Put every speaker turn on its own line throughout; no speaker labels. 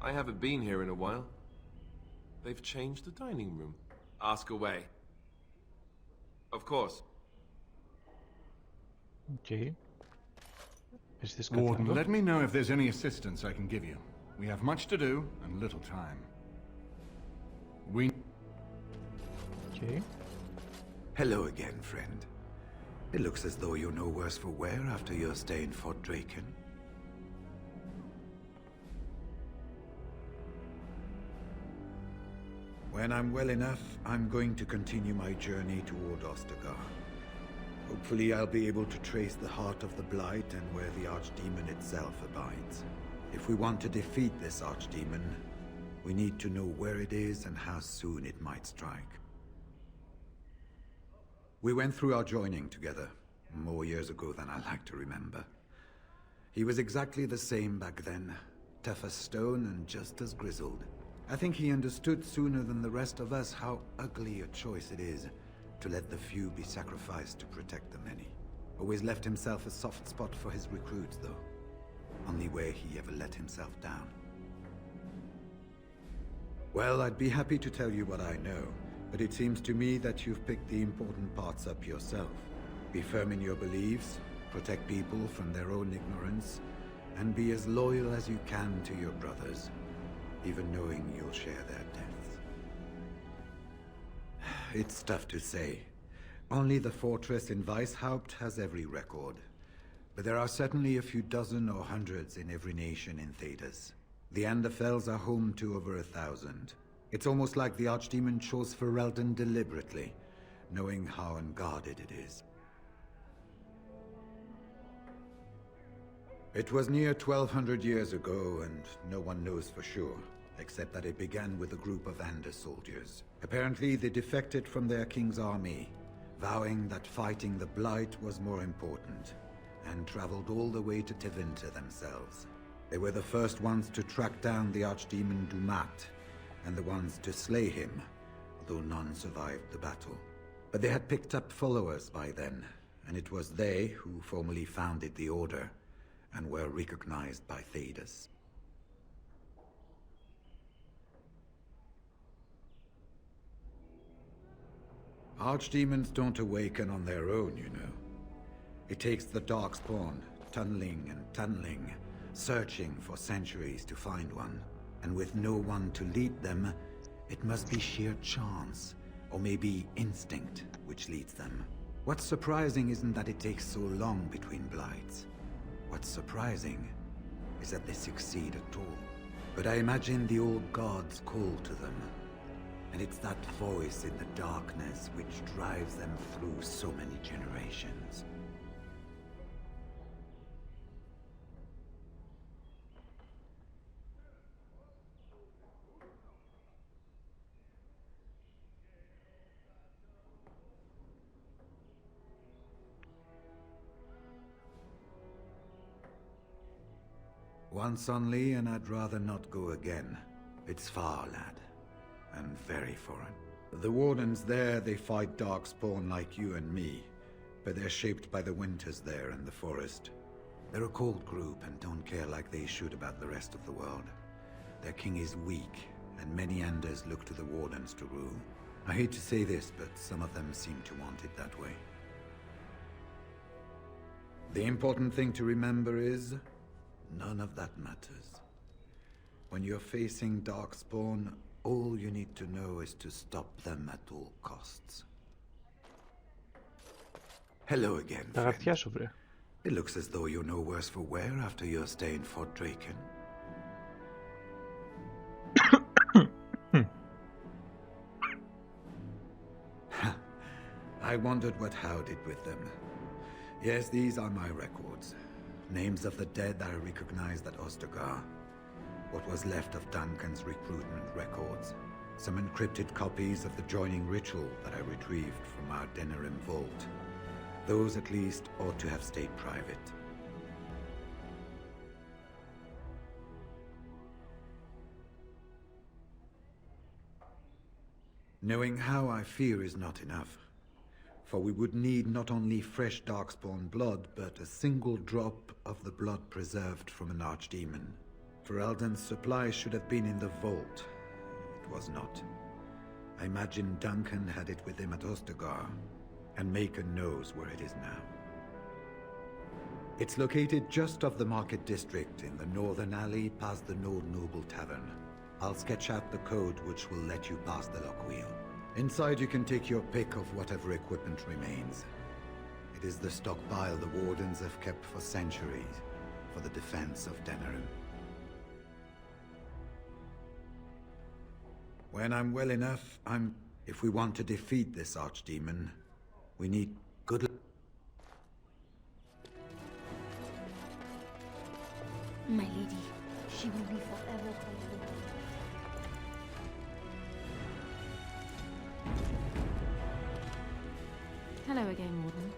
I haven't been here in a while. They've changed the dining room. Ask away. Of course.
Okay. Is this
Warden,
good?
let me know if there's any assistance I can give you. We have much to do and little time.
Okay.
Hello again, friend. It looks as though you're no worse for wear after your stay in Fort Draken. When I'm well enough, I'm going to continue my journey toward Ostagar. Hopefully I'll be able to trace the heart of the Blight and where the Archdemon itself abides. If we want to defeat this Archdemon, we need to know where it is and how soon it might strike. We went through our joining together, more years ago than I like to remember. He was exactly the same back then, tough as stone and just as grizzled. I think he understood sooner than the rest of us how ugly a choice it is to let the few be sacrificed to protect the many. Always left himself a soft spot for his recruits, though. Only way he ever let himself down. Well, I'd be happy to tell you what I know, but it seems to me that you've picked the important parts up yourself. Be firm in your beliefs, protect people from their own ignorance, and be as loyal as you can to your brothers, even knowing you'll share their deaths. It's tough to say. Only the fortress in Weishaupt has every record. But there are certainly a few dozen or hundreds in every nation in Thedas. The Anderfells are home to over 1,000. It's almost like the Archdemon chose Ferelden deliberately, knowing how unguarded it is. It was near 1,200 years ago, and no one knows for sure, except that it began with a group of Ander soldiers. Apparently they defected from their king's army, vowing that fighting the Blight was more important, and traveled all the way to Tevinter themselves. They were the first ones to track down the Archdemon Dumat, and the ones to slay him, though none survived the battle. But they had picked up followers by then, and it was they who formally founded the Order, and were recognized by Thedas. Archdemons don't awaken on their own, you know. It takes the Darkspawn, tunneling and tunneling, searching for centuries to find one. And with no one to lead them, it must be sheer chance, or maybe instinct, which leads them. What's surprising isn't that it takes so long between blights. What's surprising is that they succeed at all. But I imagine the old gods call to them, and it's that voice in the darkness which drives them through so many generations. Once only, and I'd rather not go again. It's far, lad. And very foreign. The Wardens there, they fight Darkspawn like you and me, but they're shaped by the winters there and the forest. They're a cold group and don't care like they should about the rest of the world. Their king is weak, and many Anders look to the Wardens to rule. I hate to say this, but some of them seem to want it that way. The important thing to remember is, none of that matters. When you're facing Darkspawn, all you need to know is to stop them at all costs. Hello again, friend. It looks as though you're no worse for wear after your stay in Fort Draken. I wondered what Howe did with them. Yes, these are my records. Names of the dead I recognized at Ostagar. What was left of Duncan's recruitment records. Some encrypted copies of the joining ritual that I retrieved from our Denerim vault. Those at least ought to have stayed private. Knowing how I fear is not enough. For we would need not only fresh Darkspawn blood, but a single drop of the blood preserved from an Archdemon. Ferelden's supplies should have been in the vault. It was not. I imagine Duncan had it with him at Ostergar, and Macon knows where it is now. It's located just off the Market District in the northern alley past the Nord Noble Tavern. I'll sketch out the code which will let you pass the lock wheel. Inside you can take your pick of whatever equipment remains. It is the stockpile the Wardens have kept for centuries, for the defense of Denerim. When I'm well enough, If we want to defeat this archdemon, we need good...
My lady, she will be forever faithful.
Hello again, Warden.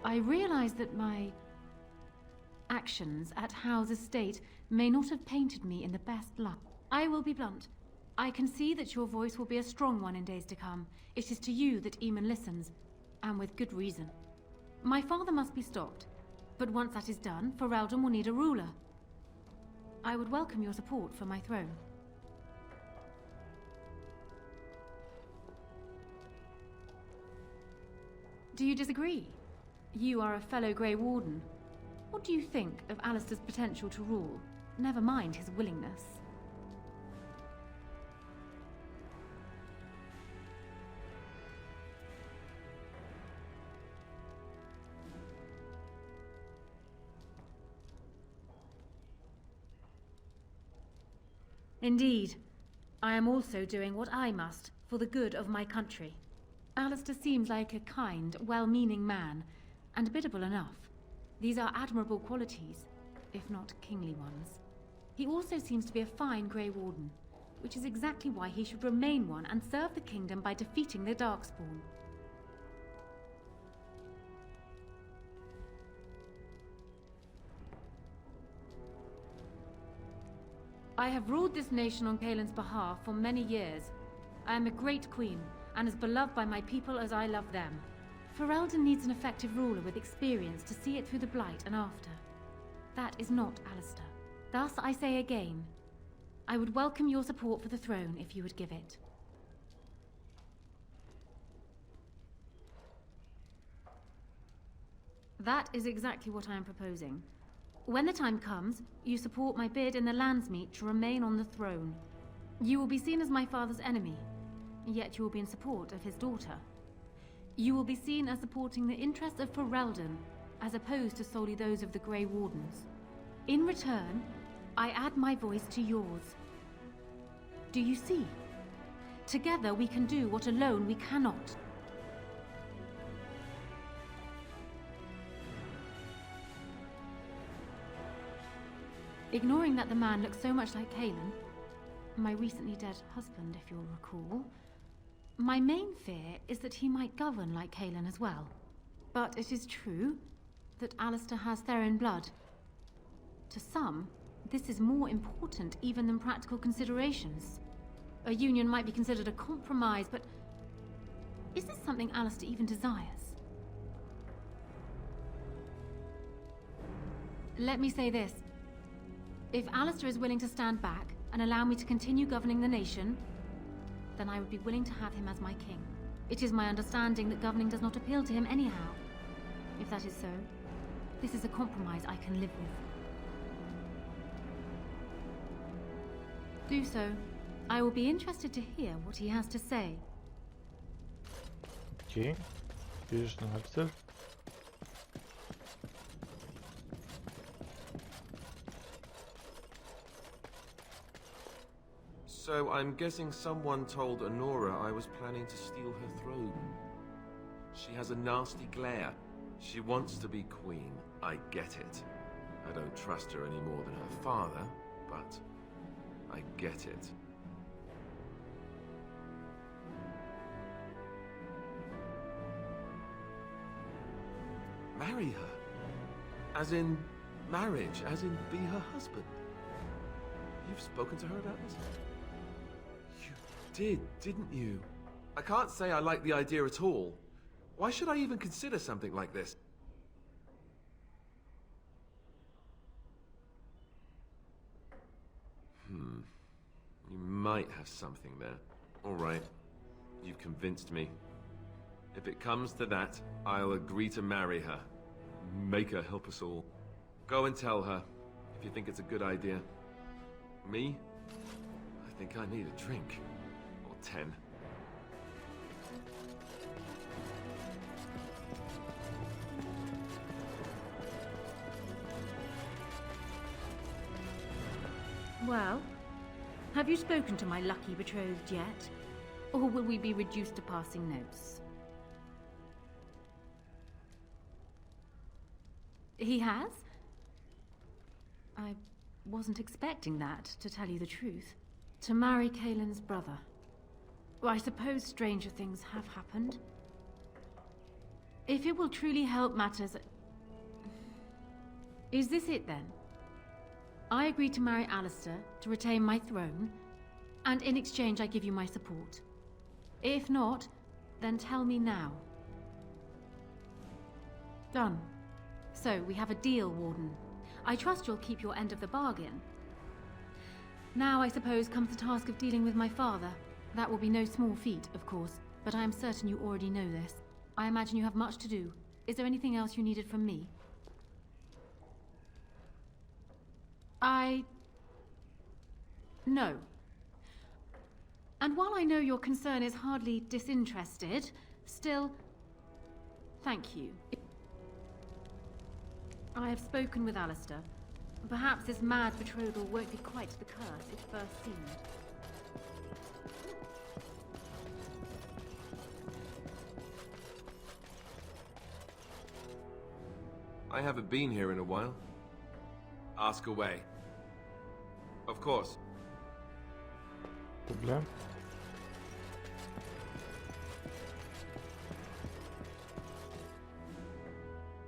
I realize that my actions at Howe's estate may not have painted me in the best light. I will be blunt. I can see that your voice will be a strong one in days to come. It is to you that Eamon listens, and with good reason. My father must be stopped, but once that is done, Ferelden will need a ruler. I would welcome your support for my throne. Do you disagree? You are a fellow Grey Warden. What do you think of Alistair's potential to rule? Never mind his willingness. Indeed. I am also doing what I must for the good of my country. Alistair seems like a kind, well-meaning man, and biddable enough. These are admirable qualities, if not kingly ones. He also seems to be a fine Grey Warden, which is exactly why he should remain one and serve the kingdom by defeating the Darkspawn. I have ruled this nation on Caelan's behalf for many years. I am a great queen, and as beloved by my people as I love them. Ferelden needs an effective ruler with experience to see it through the Blight and after. That is not Alistair. Thus, I say again, I would welcome your support for the throne if you would give it. That is exactly what I am proposing. When the time comes, you support my bid in the Landsmeet to remain on the throne. You will be seen as my father's enemy, yet you will be in support of his daughter. You will be seen as supporting the interests of Ferelden, as opposed to solely those of the Grey Wardens. In return, I add my voice to yours. Do you see? Together we can do what alone we cannot. Ignoring that the man looks so much like Caelan, my recently dead husband, if you'll recall, my main fear is that he might govern like Caelan as well. But it is true that Alistair has Therin blood. To some, this is more important even than practical considerations. A union might be considered a compromise, but is this something Alistair even desires? Let me say this. If Alistair is willing to stand back and allow me to continue governing the nation, then I would be willing to have him as my king. It is my understanding that governing does not appeal to him anyhow. If that is so, this is a compromise I can live with. Do so. I will be interested to hear what he has to say.
Окей. Видишь на Alistair.
So I'm guessing someone told Honora I was planning to steal her throne. She has a nasty glare. She wants to be queen. I get it. I don't trust her any more than her father, but I get it. Marry her? As in marriage? As in be her husband? You've spoken to her about this? You did, didn't you? I can't say I like the idea at all. Why should I even consider something like this? You might have something there. All right. You've convinced me. If it comes to that, I'll agree to marry her. Make her help us all. Go and tell her, if you think it's a good idea. Me? I think I need a drink. Or 10.
Well, have you spoken to my lucky betrothed yet? Or will we be reduced to passing notes? He has? I wasn't expecting that, to tell you the truth. To marry Kaelin's brother. Well, I suppose stranger things have happened. If it will truly help matters... Is this it then? I agree to marry Alistair to retain my throne, and in exchange I give you my support. If not, then tell me now. Done. So, we have a deal, Warden. I trust you'll keep your end of the bargain. Now, I suppose, comes the task of dealing with my father. That will be no small feat, of course, but I am certain you already know this. I imagine you have much to do. Is there anything else you needed from me? No. And while I know your concern is hardly disinterested, still, thank you. I have spoken with Alistair. Perhaps this mad betrothal won't be quite the curse it first seemed.
I haven't been here in a while. Ask away. Of course.
Problem.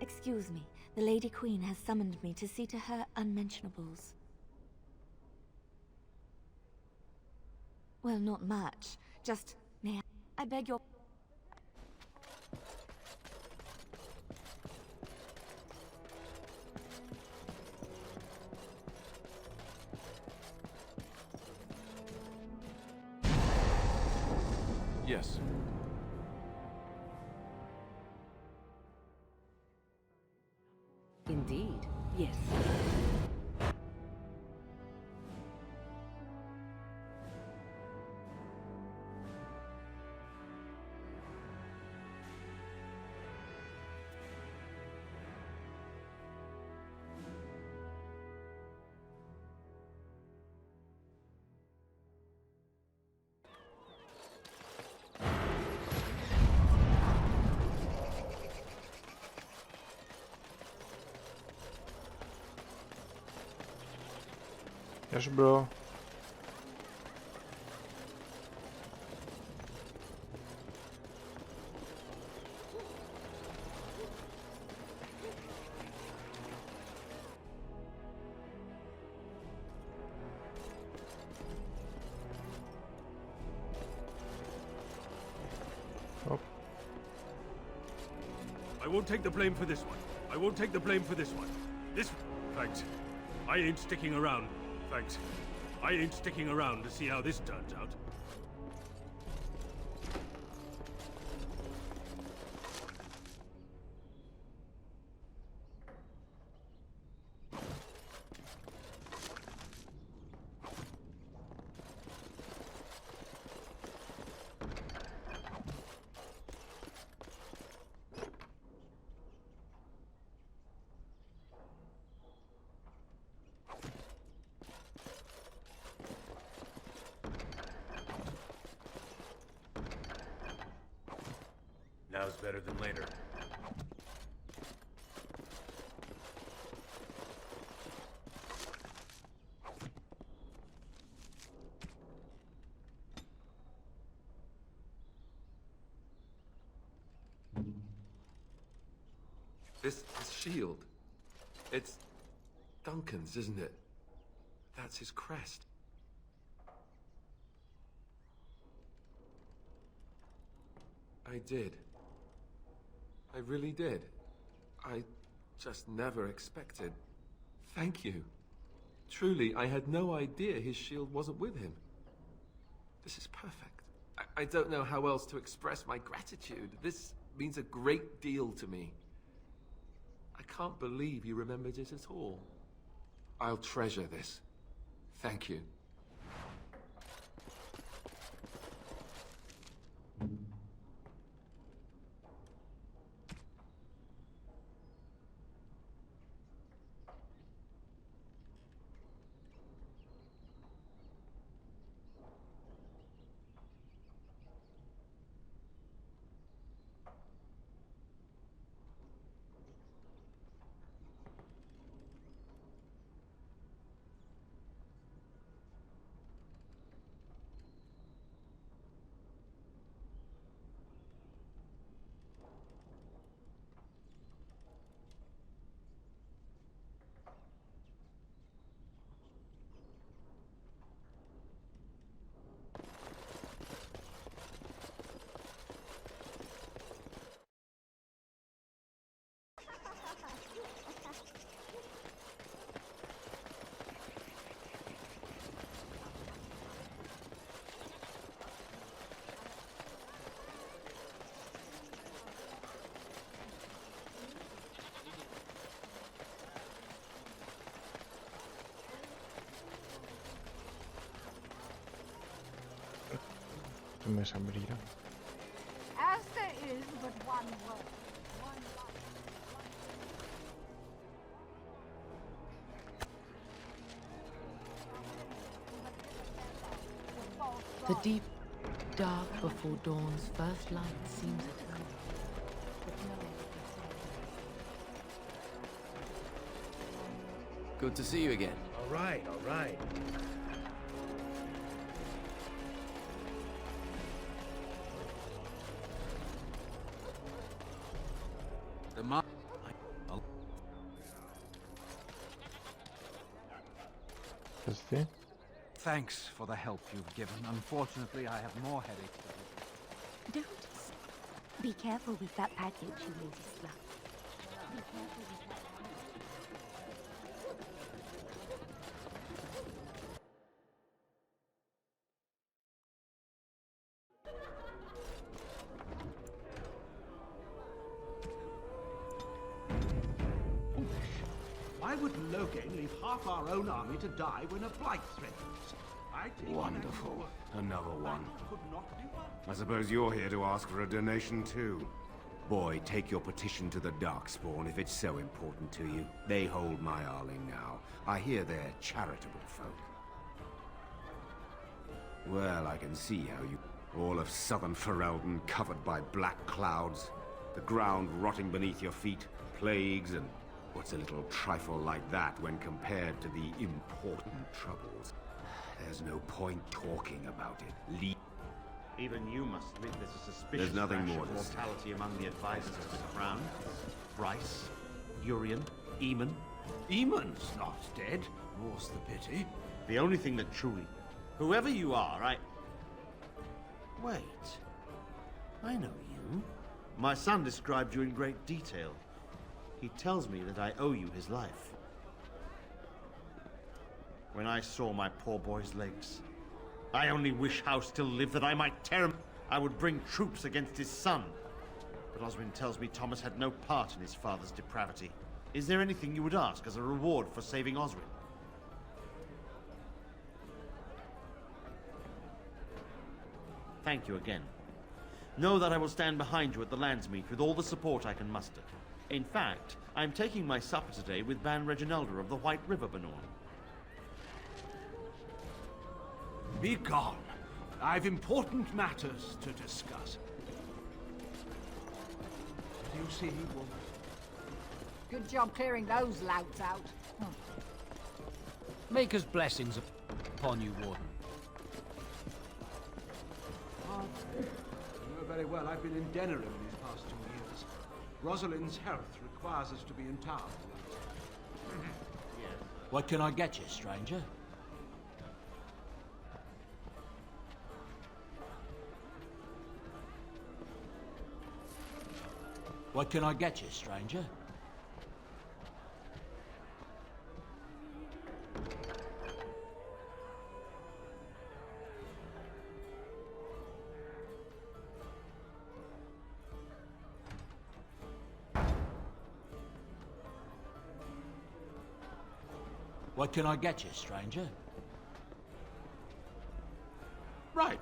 Excuse me. The Lady Queen has summoned me to see to her unmentionables. Well, not much. Just, may I beg your...
Yes.
Indeed, yes.
Γεια σου, bro.
I won't take the blame for this one. I won't take the blame for this one. Thanks. I ain't sticking around. Thanks. I ain't sticking around to see how this turns out. Now's better than later.
This shield. It's Duncan's, isn't it? That's his crest. I did. I really did. I just never expected. Thank you. Truly, I had no idea his shield wasn't with him. This is perfect. I don't know how else to express my gratitude. This means a great deal to me. I can't believe you remembered it at all. I'll treasure this. Thank you.
Μέσα μπρίγια.
As there is but one word, one life.
The deep dark before dawn's first light seems eternal.
Good to see you again.
All right, all right.
Παντρευτεί.
Thanks for the help you've given. Unfortunately, I have more headaches than
Don't. Be careful with that package, you lady slut. Be careful with that.
Why would Loghain leave half our own army to die when a blight threatens?
Wonderful. Another one.
Could not be one.
I suppose you're here to ask for a donation too. Boy, take your petition to the Darkspawn if it's so important to you. They hold my Arling now. I hear they're charitable folk. Well, I can see how you... All of southern Ferelden covered by black clouds, the ground rotting beneath your feet, plagues, and what's a little trifle like that when compared to the important troubles? There's no point talking about it.
Even you must admit there's a suspicious
There's nothing
rash
more
of
to say.
mortality among the advisors of the Crown. Bryce, Urien, Eamon.
Eamon's not dead, more's the pity.
The only thing that truly... Whoever you are, Wait. I know you. My son described you in great detail. He tells me that I owe you his life. When I saw my poor boy's legs, I only wish House still lived that I might tear him. I would bring troops against his son. But Oswin tells me Thomas had no part in his father's depravity. Is there anything you would ask as a reward for saving Oswin? Thank you again. Know that I will stand behind you at the Landsmeet with all the support I can muster. In fact, I am taking my supper today with Ban Reginalda of the White River Benorn.
Be gone. I've important matters to discuss. You see, woman.
Good job clearing those louts out.
Maker's blessings upon you, Warden.
You know very well I've been in Denerim these past 2 years. Rosalind's health requires us to be in town.
What can I get you, stranger? What can I get you, stranger? What can I get you, stranger?
Right.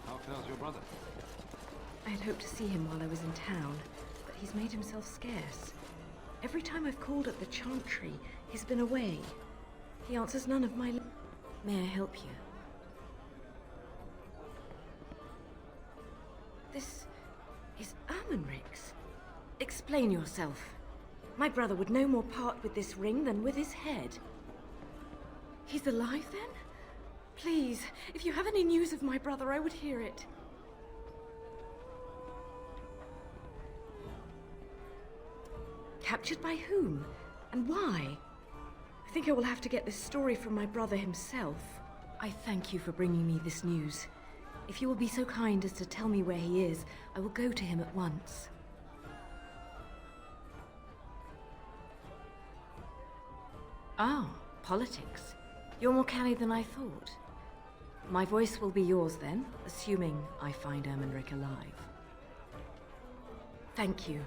How fares your brother?
I had hoped to see him while I was in town, but he's made himself scarce. Every time I've called at the Chantry, he's been away. He answers none of my... May I help you? This is Ermenric's. Explain yourself. My brother would no more part with this ring than with his head. He's alive, then? Please, if you have any news of my brother, I would hear it. Captured by whom? And why? I think I will have to get this story from my brother himself. I thank you for bringing me this news. If you will be so kind as to tell me where he is, I will go to him at once. Ah, politics. You're more canny than I thought. My voice will be yours then, assuming I find Ermenric alive. Thank you.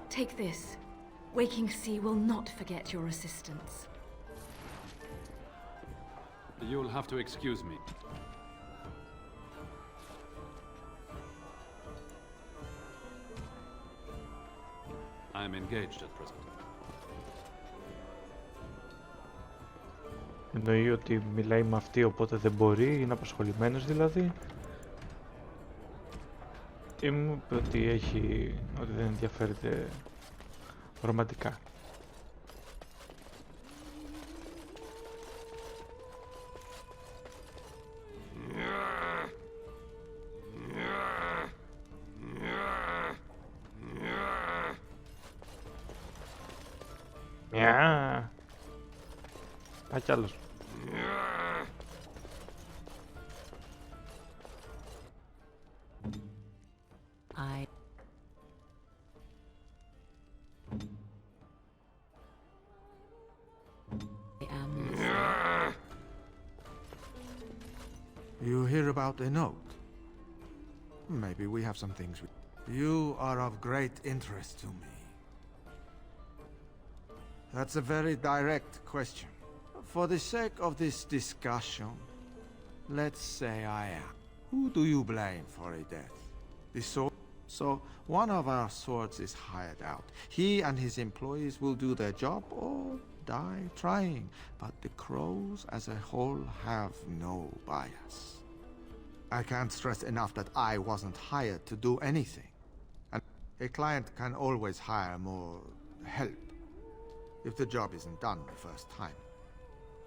Take this. Waking Sea will not forget your assistance.
You'll have to excuse me. I'm engaged at present.
Εννοεί ότι μιλάει με αυτή, οπότε δεν μπορεί, είναι απασχολημένος δηλαδή. Ή μου είπε ότι δεν ενδιαφέρεται ρομαντικά. Μιά. Πάει κι άλλος.
You hear about a note? Maybe we have some things we... You are of great interest to me. That's a very direct question. For the sake of this discussion, let's say I am. Who do you blame for a death? The sword? So, one of our swords is hired out. He and his employees will do their job or die trying. But the crows as a whole have no bias. I can't stress enough that I wasn't hired to do anything. And a client can always hire more help if the job isn't done the first time.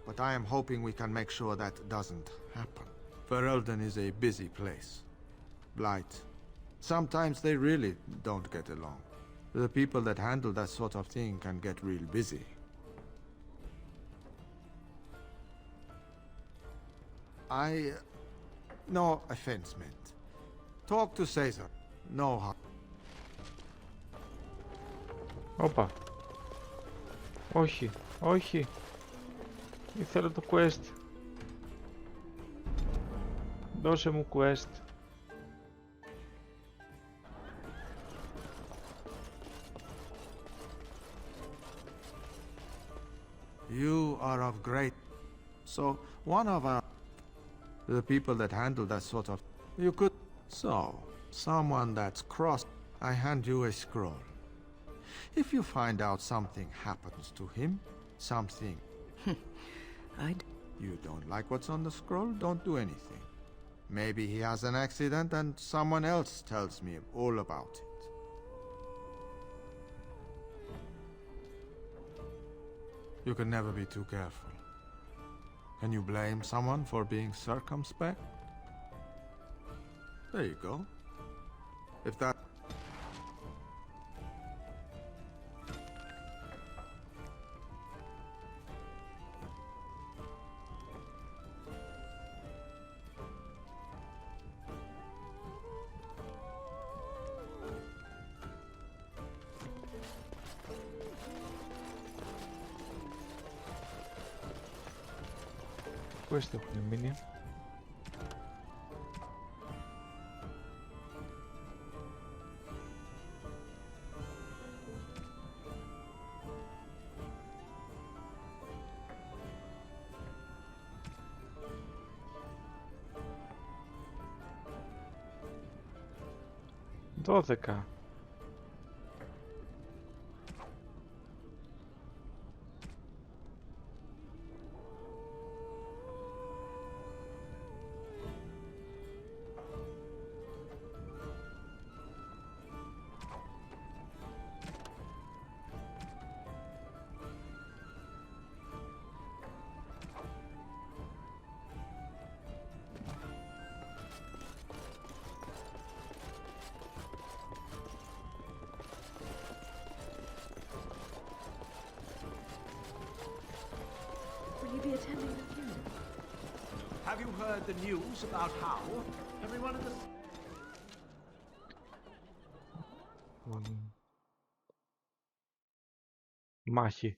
But I am hoping we can make sure that doesn't happen. Ferelden is a busy place. Blight. Sometimes they really don't get along. The people that handle that sort of thing can get real busy. No offense meant. Talk to Caesar. No harm.
Όπα. Όχι, όχι. Ήθελα το quest. Δώσε μου quest.
You are of great... So, one of our... The people that handle that sort of... You could... So, someone that's crossed... I hand you a scroll. If you find out something happens to him, something... You don't like what's on the scroll? Don't do anything. Maybe he has an accident and someone else tells me all about it. You can never be too careful. Can you blame someone for being circumspect? There you go. If that...
quest έχουν μείνει. Δώδεκα.
Will you be attending the funeral?
Have you heard the news about how everyone in the...
Μάχη.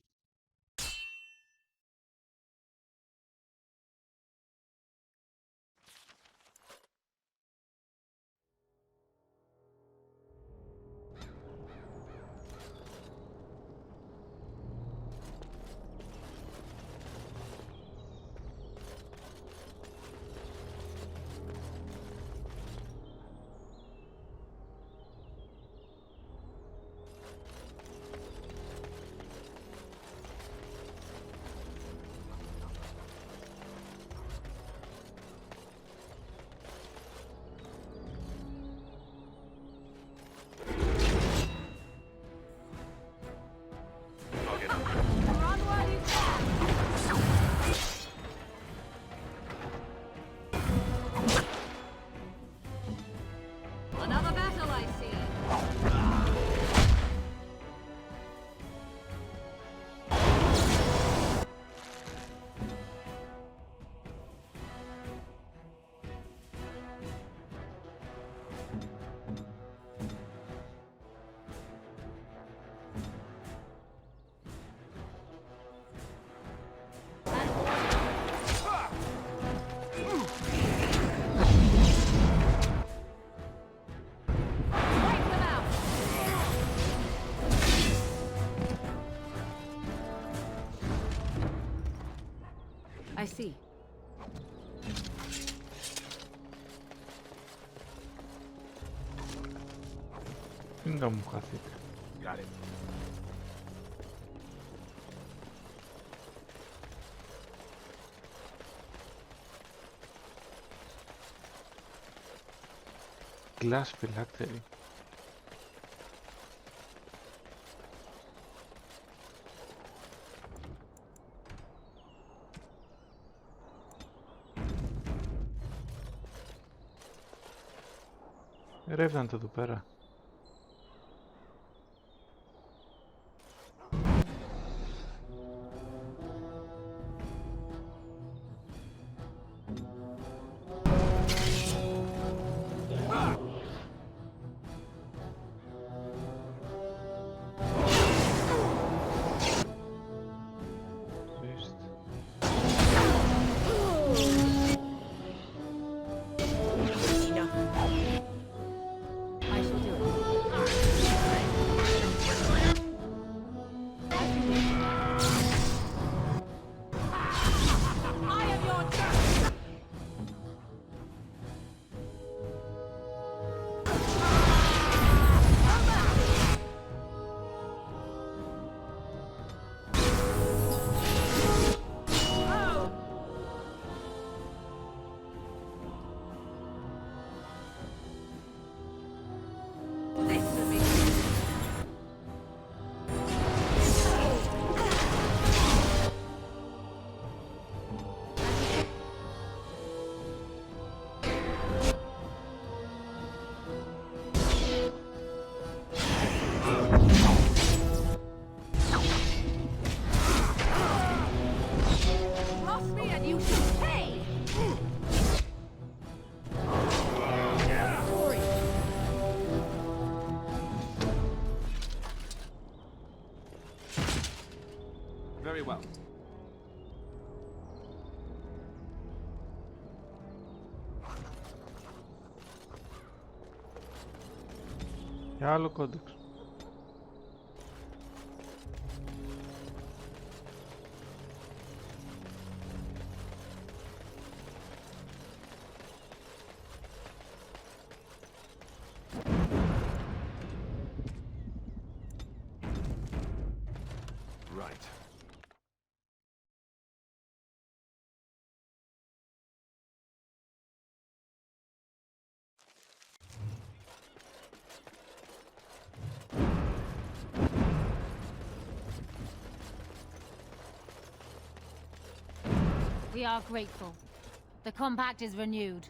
Another battle, I see. I see.
Να μου χαθείτε.
Got it.
Glass phylactery. Ρεύδαντε εδώ πέρα.
I shall do it.
Για άλλο κόντεξ.
Right.
We are grateful. The compact is renewed.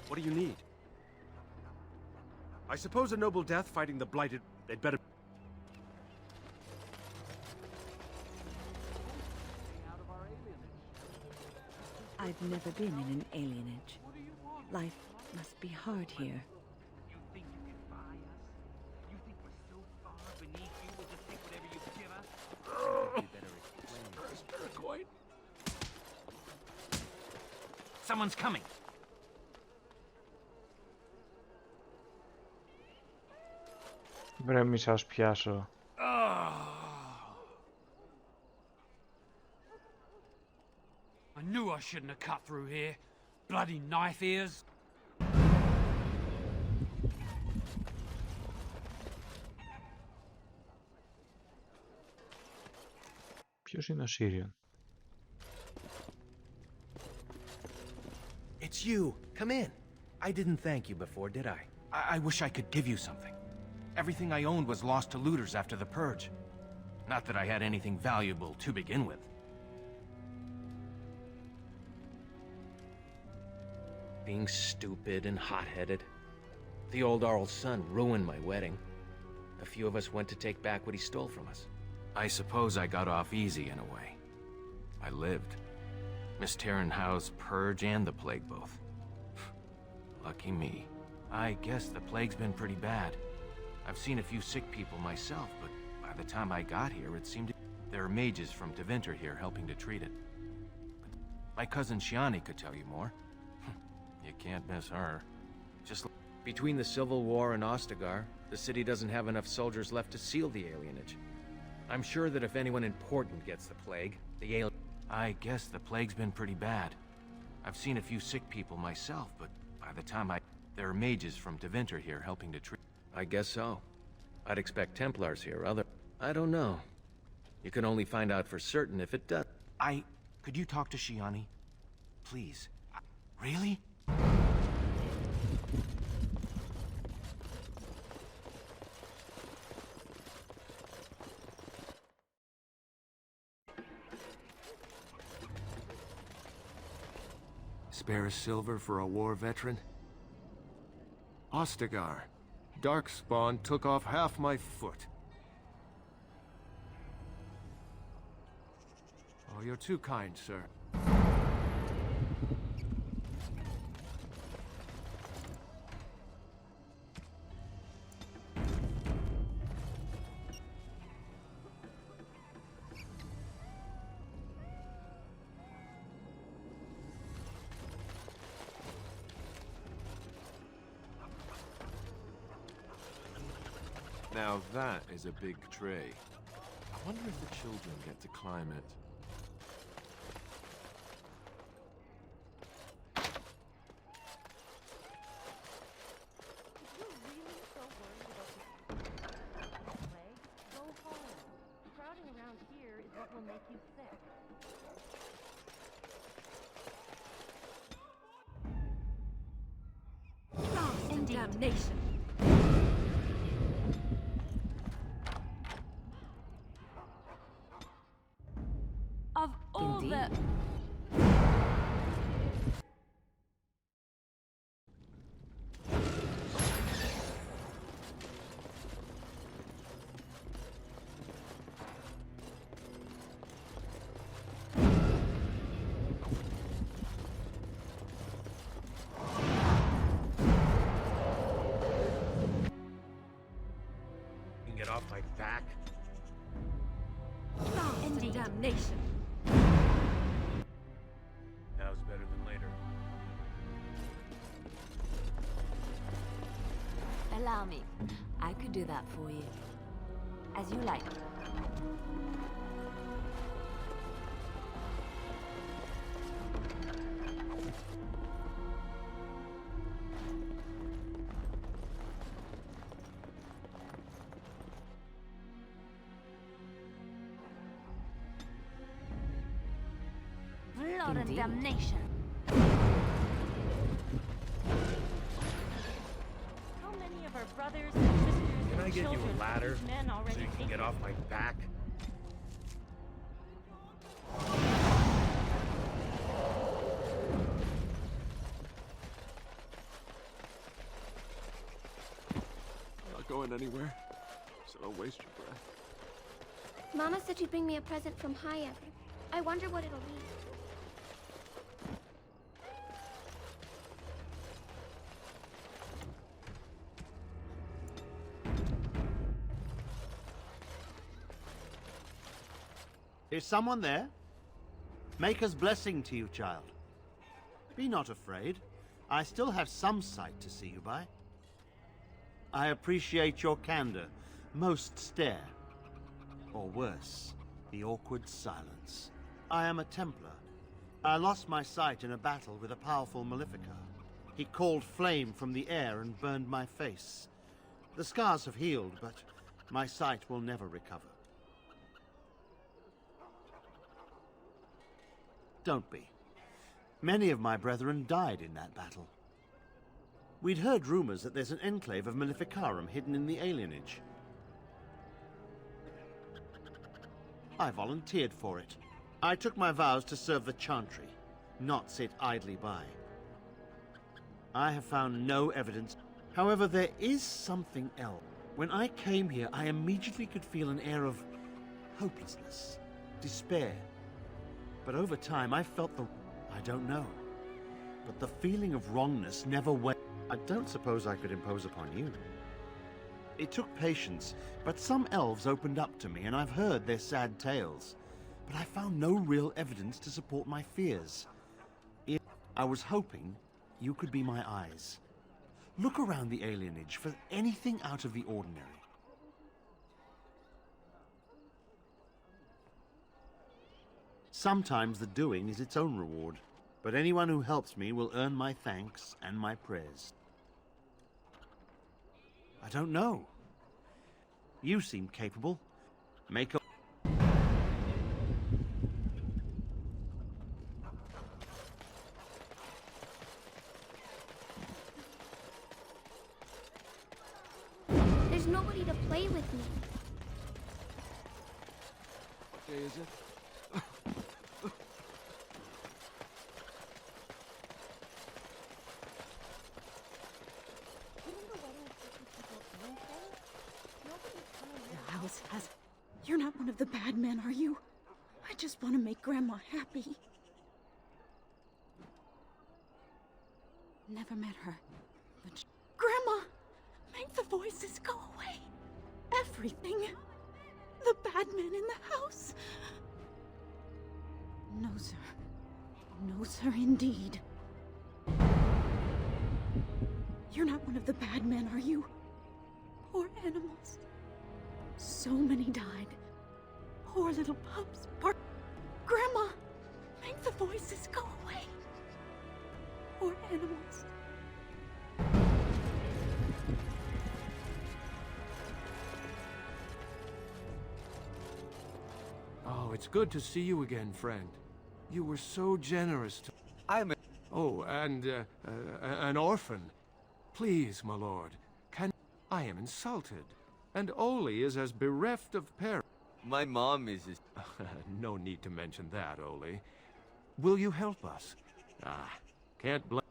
What do you need? I suppose a noble death fighting the blighted. They'd better.
I've never been in an alienage. Life must be hard here.
You think you can buy us? You think we're so far beneath you we'll just take whatever you give us? You better explain. Someone's coming.
Βρε μη σας πιάσω.
I knew I shouldn't have cut through here. Bloody knife ears.
Ποιος είναι ο Σύριον?
It's you. Come in. I didn't thank you before, did I? I wish I could give you something. Everything I owned was lost to looters after the purge. Not that I had anything valuable to begin with. Being stupid and hot-headed. The old Arl's son ruined my wedding. A few of us went to take back what he stole from us. I suppose I got off easy in a way. I lived. Miss Terranhau's purge and the plague both. Lucky me. I guess the plague's been pretty bad. I've seen a few sick people myself, but by the time I got here, it seemed there are mages from Deventer here helping to treat it. But my cousin Shiani could tell you more. You can't miss her. Just between the Civil War and Ostagar, the city doesn't have enough soldiers left to seal the alienage. I'm sure that if anyone important gets the plague, I guess the plague's been pretty bad. I've seen a few sick people myself, but by the time there are mages from Deventer here helping to treat. I guess so. I'd expect Templars here, I don't know. You can only find out for certain if it does. Could you talk to Shiani? Please. Really?
Spare a silver for a war veteran? Ostagar. Darkspawn took off half my foot. Oh, you're too kind, sir.
Now that is a big tray. I wonder if the children get to climb it.
Damnation.
Of all
Indeed.
the...
Get off my back.
Damnation.
Now
Allow me.
I could do that for you.
As you like. Blood and damnation.
How many of our brothers and sisters
Can I
and
get you
children
a ladder
these men already
so you can
taken?
get off my back?
I'm not going anywhere, so don't waste your breath.
Mama said she'd bring me a present from High Ever. I wonder what it'll be.
Is someone there? Maker's blessing to you, child. Be not afraid. I still have some sight to see you by. I appreciate your candor. Most stare. Or worse, the awkward silence. I am a Templar. I lost my sight in a battle with a powerful Maleficar. He called flame from the air and burned my face. The scars have healed, but my sight will never recover. Don't be. Many of my brethren died in that battle. We'd heard rumors that there's an enclave of Maleficarum hidden in the Alienage. I volunteered for it. I took my vows to serve the Chantry, not sit idly by. I have found no evidence. However, there is something else. When I came here, I immediately could feel an air of hopelessness, despair. But over time, I felt I don't know. But the feeling of wrongness never went. I don't suppose I could impose upon you. It took patience, but some elves opened up to me, and I've heard their sad tales. But I found no real evidence to support my fears. I was hoping you could be my eyes. Look around the alienage for anything out of the ordinary. Sometimes the doing is its own reward, but anyone who helps me will earn my thanks and my prayers. I don't know. You seem capable. Make a...
There's nobody to play with me.
What day is it?
Alice has... You're not one of the bad men, are you? I just want to make Grandma happy. Never met her, but... Grandma! Make the voices go away. Everything. The bad men in the house. No, sir. No, sir, indeed. You're not one of the bad men, are you? Poor animals. So many died. Poor little pups. Grandma! Make the voices go away. Poor animals.
Oh, it's good to see you again, friend. You were so generous to... I'm a... Oh, and, an orphan. Please, my lord, can... I am insulted. And Oli is as bereft of parents.
My mom is as...
No need to mention that, Oli. Will you help us? Ah, can't blame...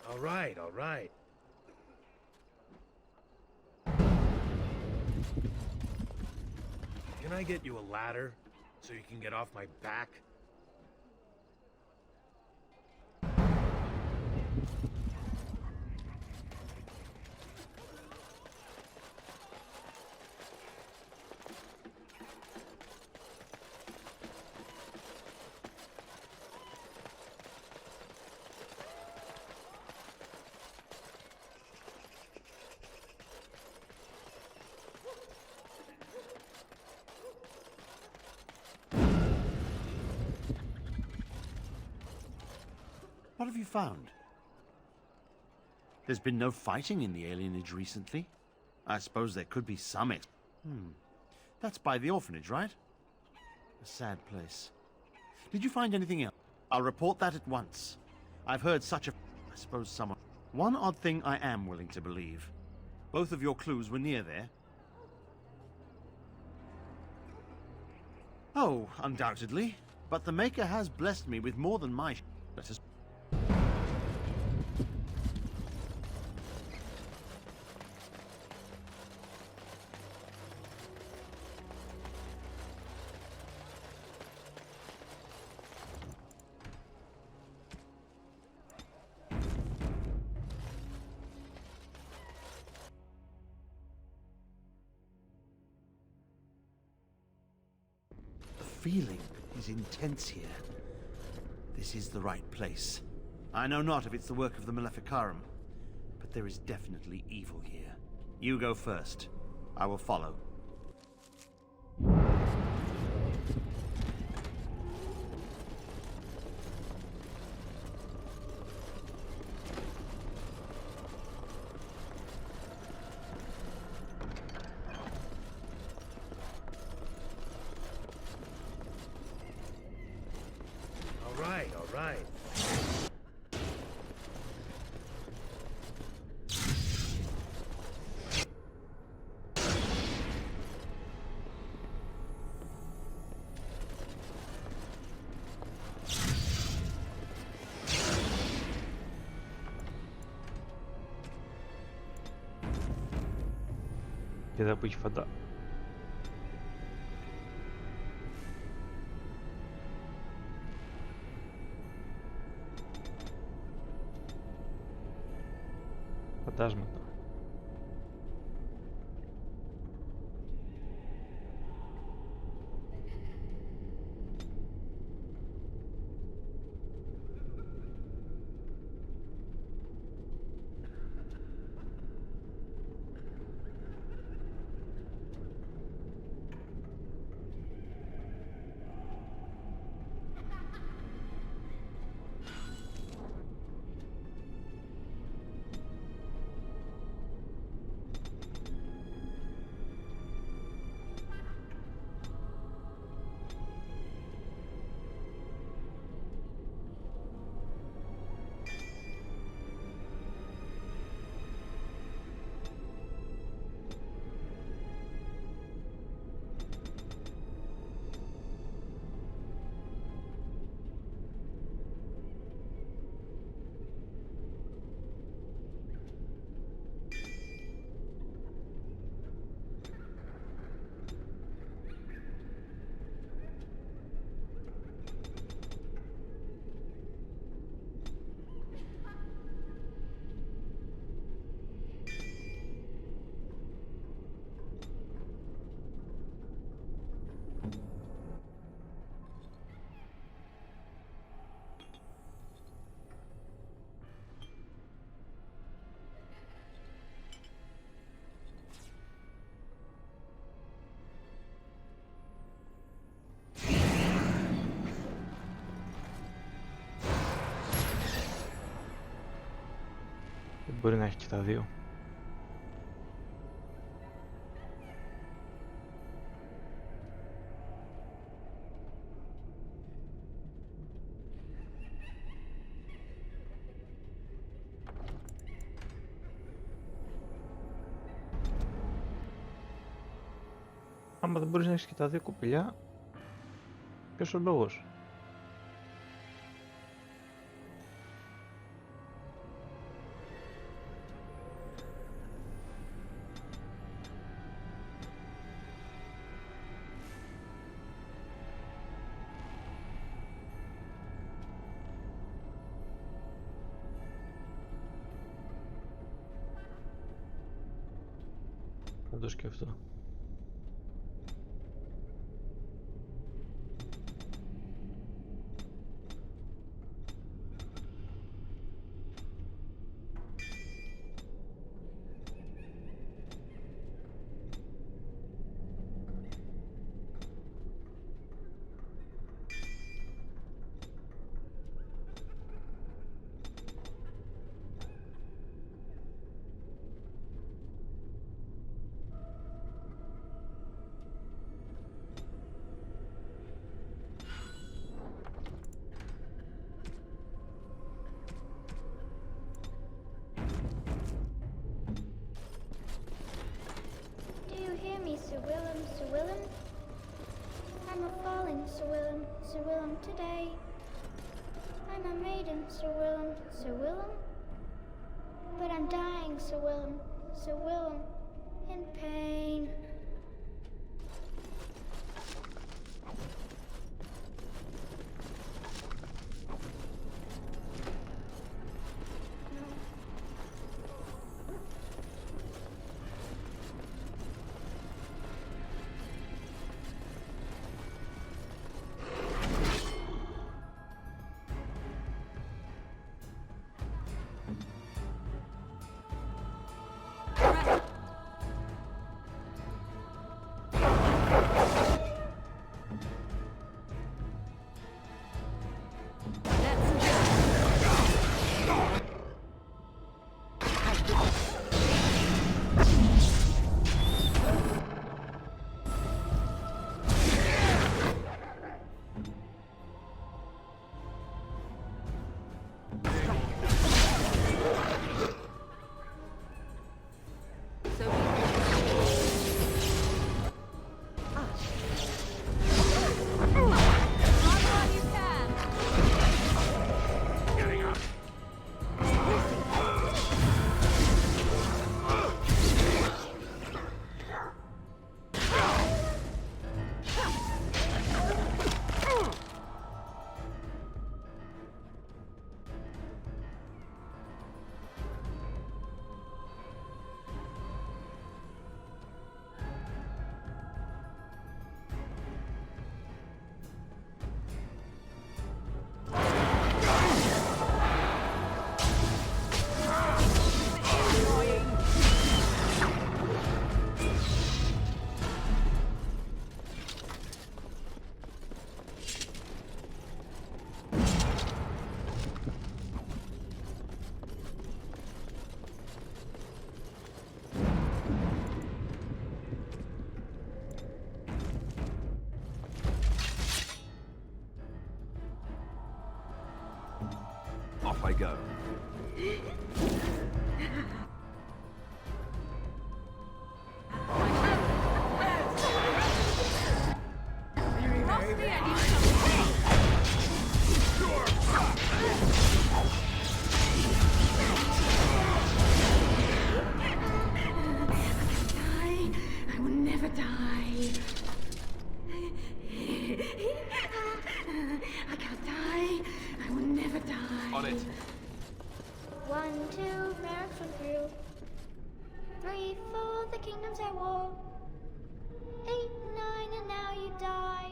All right, all right. Can I get you a ladder so you can get off my back?
What have you found? There's been no fighting in the Alienage recently. I suppose there could be some That's by the orphanage, right? A sad place. Did you find anything else? I'll report that at once. I've heard such a... I suppose someone... One odd thing I am willing to believe. Both of your clues were near there. Oh, undoubtedly. But the Maker has blessed me with more than my... Let us... The feeling is intense here. This is the right place. I know not if it's the work of the Maleficarum, but there is definitely evil here. You go first. I will follow.
All right.
Και εδώ που έχει φαντάσματα. Μπορεί να έχει και τα δύο. Άμα δεν μπορείς να έχεις και τα δύο κοπηλιά, ποιος ο λόγος? Θα το σκεφτώ.
Sir Willem, Sir Willem. I'm a falling Sir Willem, Sir Willem today. I'm a maiden, Sir Willem, Sir Willem. But I'm dying, Sir Willem, Sir Willem, in pain.
Off I go.
I will never die. I can't die. I will never die.
On it.
1, 2, marriage for through. 3, 4, the kingdoms at war. 8, 9, and now you die.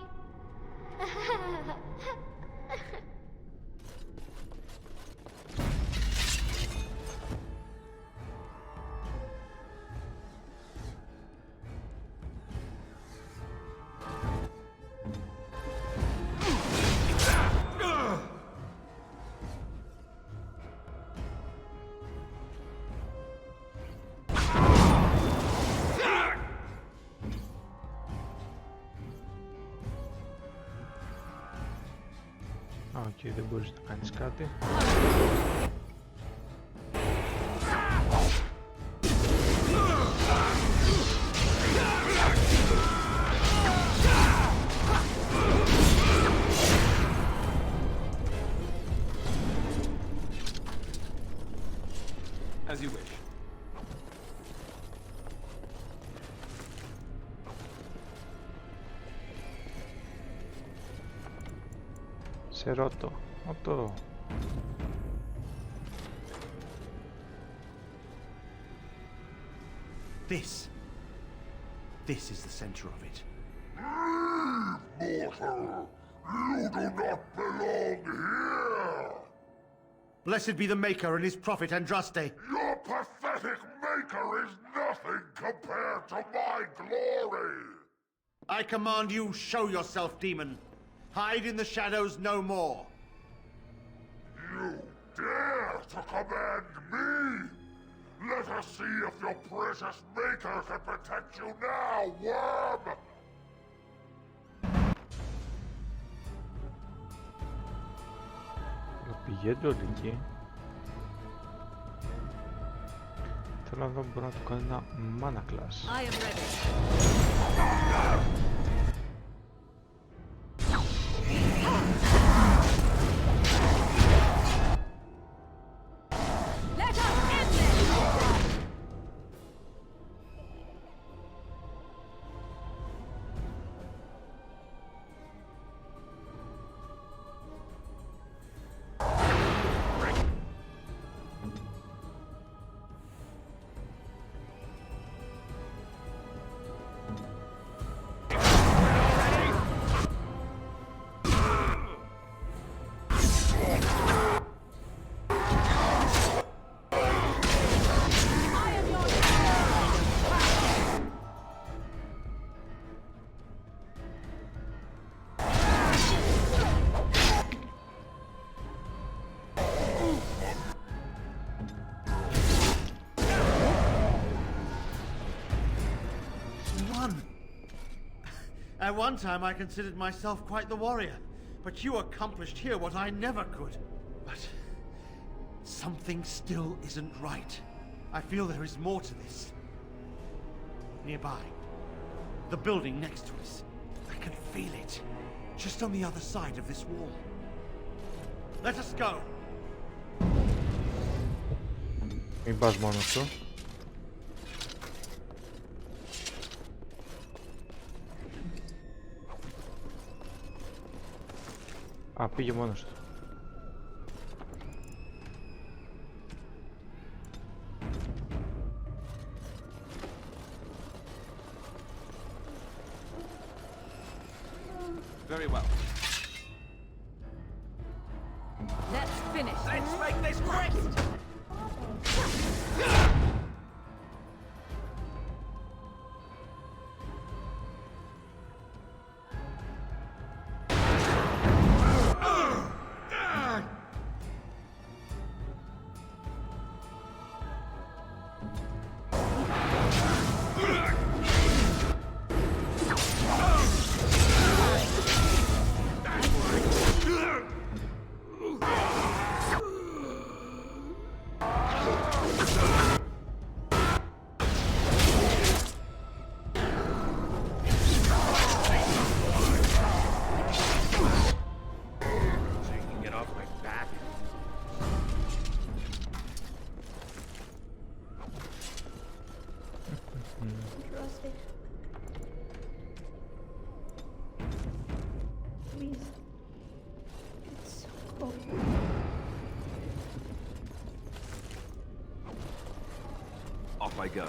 Οκ, δεν μπορείς να κάνεις κάτι.
As you wish.
Σε ρωτώ. Ρωτώ.
This is the center of it.
Mortal! You do not belong here!
Blessed be the Maker and his prophet Andraste.
Your pathetic maker is nothing compared to my glory!
I command you, show yourself, demon. Hide in the shadows no more.
You dare to command me? Let us see if your precious maker can protect you now, worm!
Πηγαίνω όλοι εκεί. Θέλω να δω αν μπορώ να του κάνω ένα mana class.
I am ready.
At one time I considered myself quite the warrior, but you accomplished here what I never could. But something still isn't right. I feel there is more to this. Nearby, the building next to us, I can feel it, just on the other side of this wall. Let us go.
Μην πας μόνος σου. Α, πήγε μόνος του.
Very well.
Let's finish.
Let's make this quick!
Please. It's so cold.
Off I go.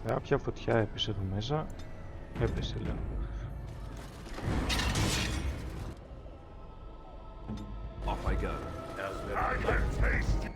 Κάποια φωτιά έπεσε εδώ μέσα. Έπεσε, λέω.
Off I go.
I can taste it.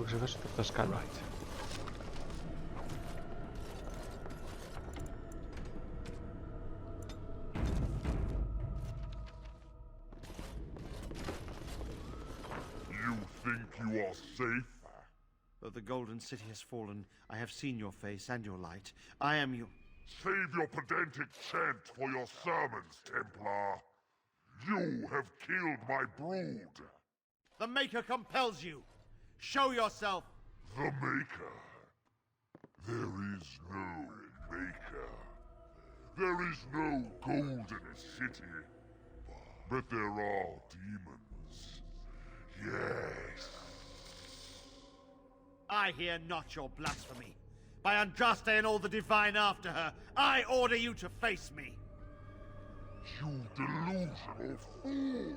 ξεχάσει το δασκάλο.
You think you are safe?
Though the Golden City has fallen, I have seen your face and your light. I am you.
Save your pedantic chant for your sermons, Templar. You have killed my brood.
The Maker compels you. Show yourself.
The Maker? There is no Maker. There is no Golden City. But there are demons. Yes.
I hear not your blasphemy. By Andraste and all the divine after her, I order you to face me.
You delusional fool!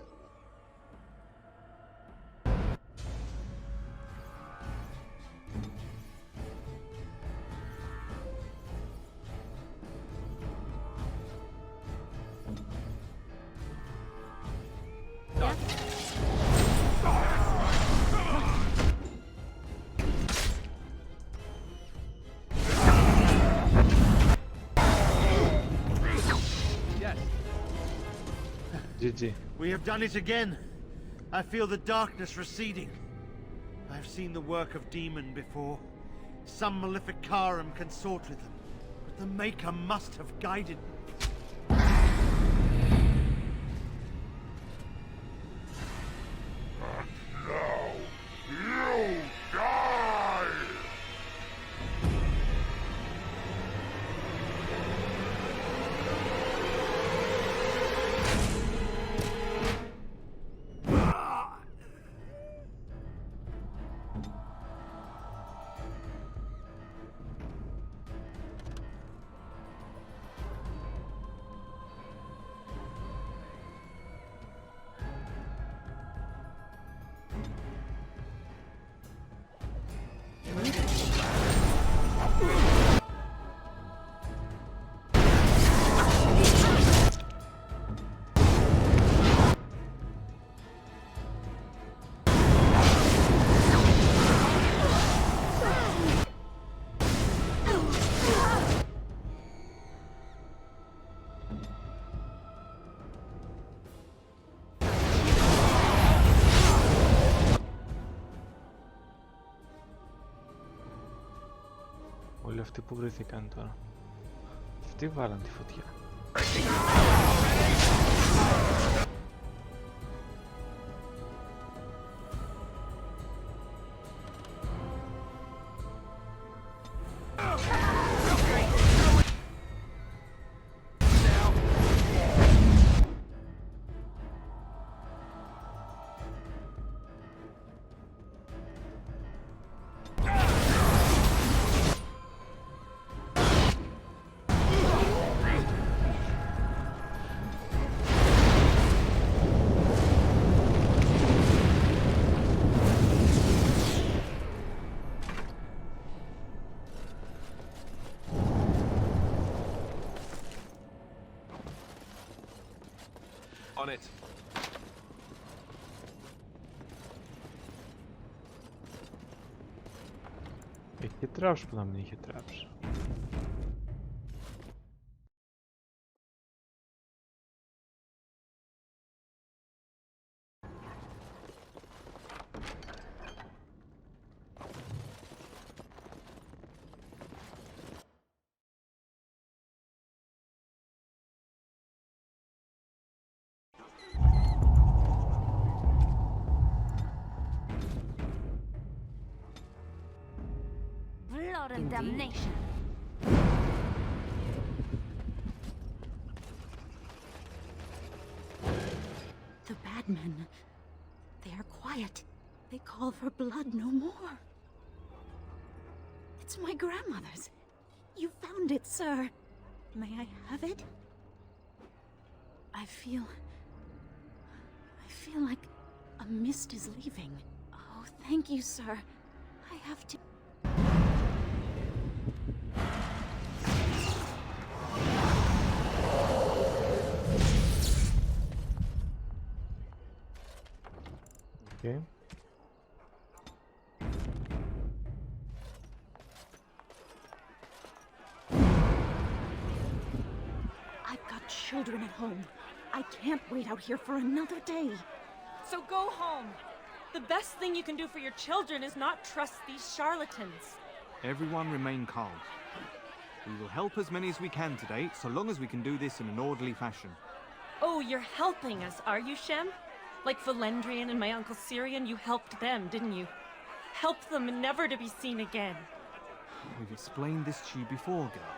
GG.
We have done it again. I feel the darkness receding. I've seen the work of demon before. Some malefic Karam consort with them. But the Maker must have guided me.
Now, you die!
Όλοι αυτοί που βρεθήκαν τώρα. Αυτοί βάλαν τη φωτιά.
On it.
Είχε τράψει που να μην είχε τράψει.
Blood and damnation.
The bad men, they are quiet. They call for blood no more. It's my grandmother's. You found it, sir. May I have it? I feel like a mist is leaving. Oh, thank you, sir. I have to...
Okay.
children at home. I can't wait out here for another day.
So go home. The best thing you can do for your children is not trust these charlatans.
Everyone remain calm. We will help as many as we can today, so long as we can do this in an orderly fashion.
Oh, you're helping us, are you, Shem? Like Valendrian and my Uncle Syrian, you helped them, didn't you? Helped them never to be seen again.
We've explained this to you before, girl.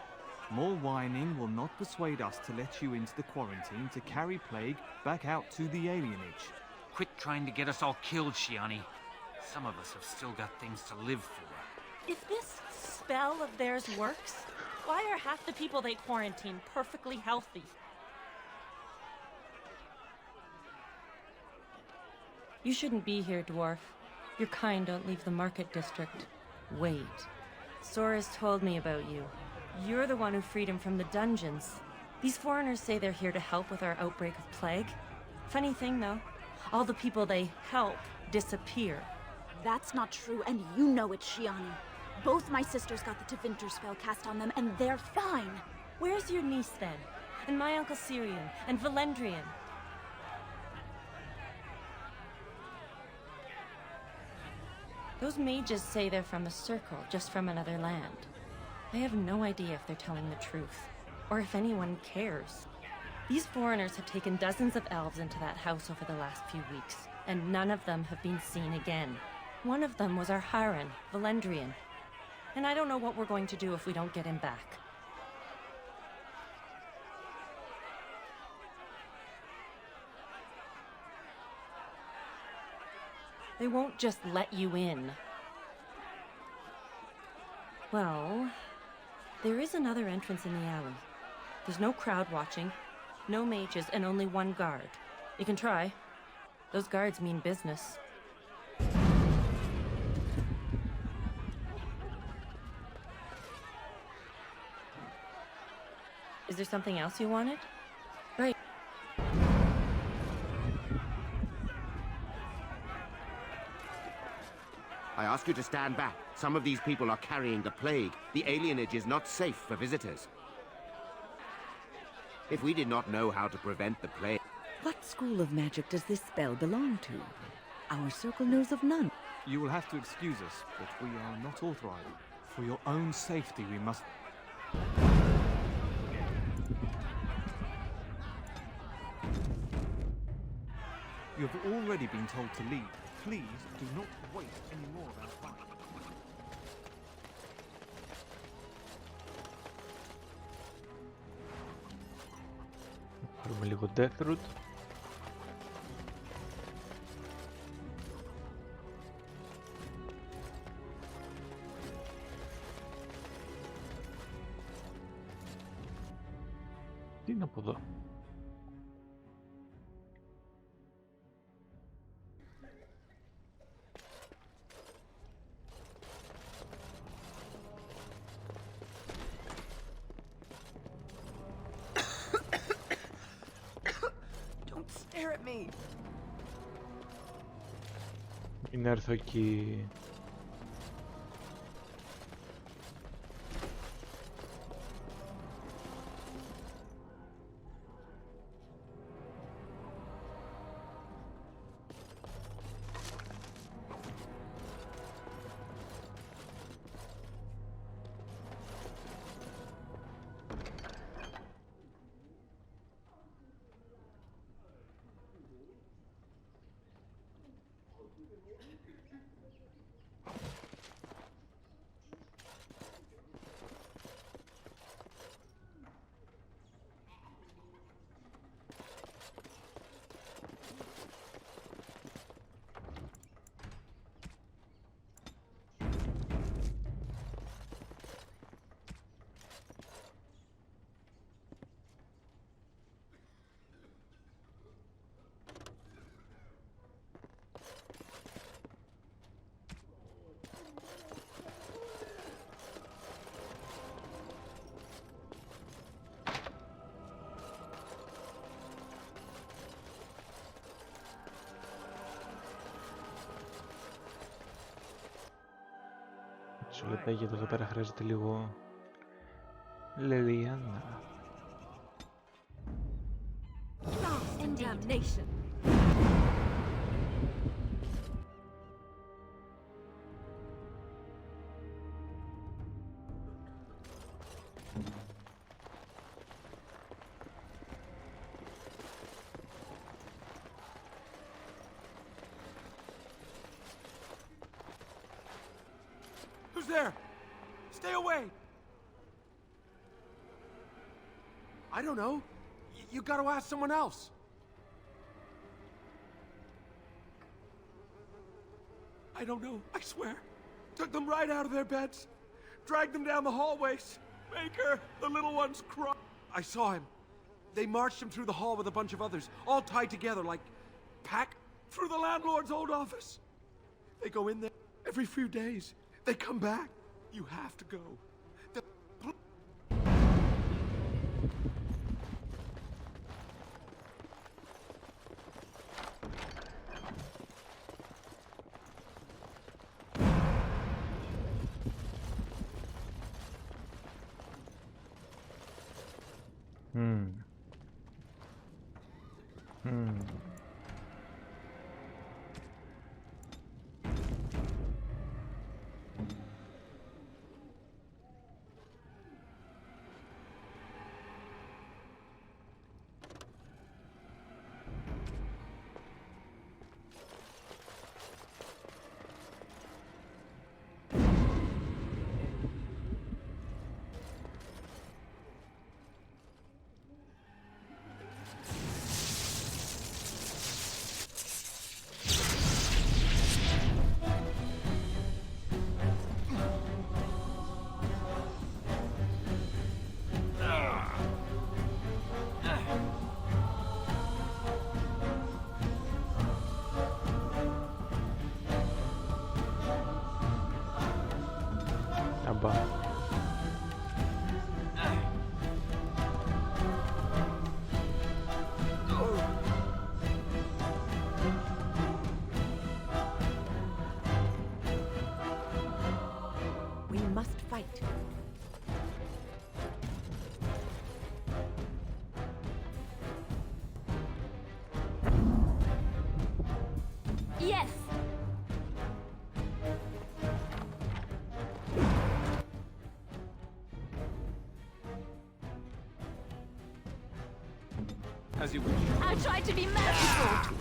More whining will not persuade us to let you into the quarantine to carry plague back out to the alienage.
Quit trying to get us all killed, Shiani. Some of us have still got things to live for.
If this spell of theirs works, why are half the people they quarantine perfectly healthy? You shouldn't be here, dwarf. Your kind don't leave the market district. Wait. Sora's told me about you. You're the one who freed him from the dungeons. These foreigners say they're here to help with our outbreak of plague. Funny thing, though. All the people they help disappear.
That's not true, and you know it, Shiani. Both my sisters got the Tevinter spell cast on them, and they're fine.
Where's your niece, then? And my Uncle Syrian? And Valendrian? Those mages say they're from the Circle, just from another land. I have no idea if they're telling the truth, or if anyone cares. These foreigners have taken dozens of elves into that house over the last few weeks, and none of them have been seen again. One of them was our Haran, Valendrian. And I don't know what we're going to do if we don't get him back. They won't just let you in. Well, there is another entrance in the alley. There's no crowd watching, no mages, and only one guard. You can try. Those guards mean business. Is there something else you wanted? Right.
I ask you to stand back. Some of these people are carrying the plague. The alienage is not safe for visitors. If we did not know how to prevent the plague...
What school of magic does this spell belong to? Our circle knows of none.
You will have to excuse us, but we are not authorized. For your own safety, we must... You have already been told to leave. Please do not waste any more of our time.
Πάρουμε λίγο death root. Τι είναι από εδώ? Μην έρθω εκεί. Σου λέει γιατί εδώ πέρα χρειάζεται λίγο λελιάνα.
Damnation.
Who's there? Stay away! I don't know. You gotta ask someone else. I don't know, I swear. Took them right out of their beds. Dragged them down the hallways. Baker, the little one's crying. I saw him. They marched him through the hall with a bunch of others, all tied together like pack through the landlord's old office. They go in there every few days. They come back. You have to go.
We must fight.
Yes!
As you wish.
I tried to be merciful!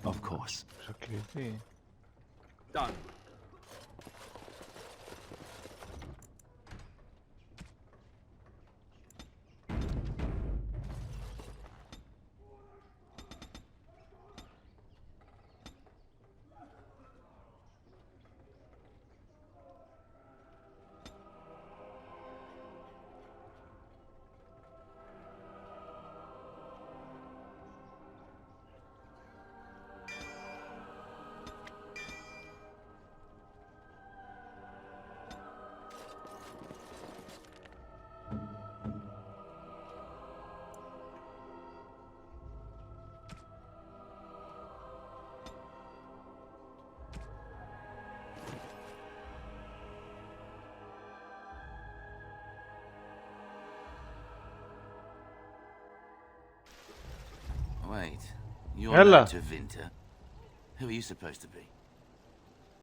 Of course.
Ξεκλειδί.
Done.
Wait, you're
Ella.
not to Winter. Who are you supposed to be?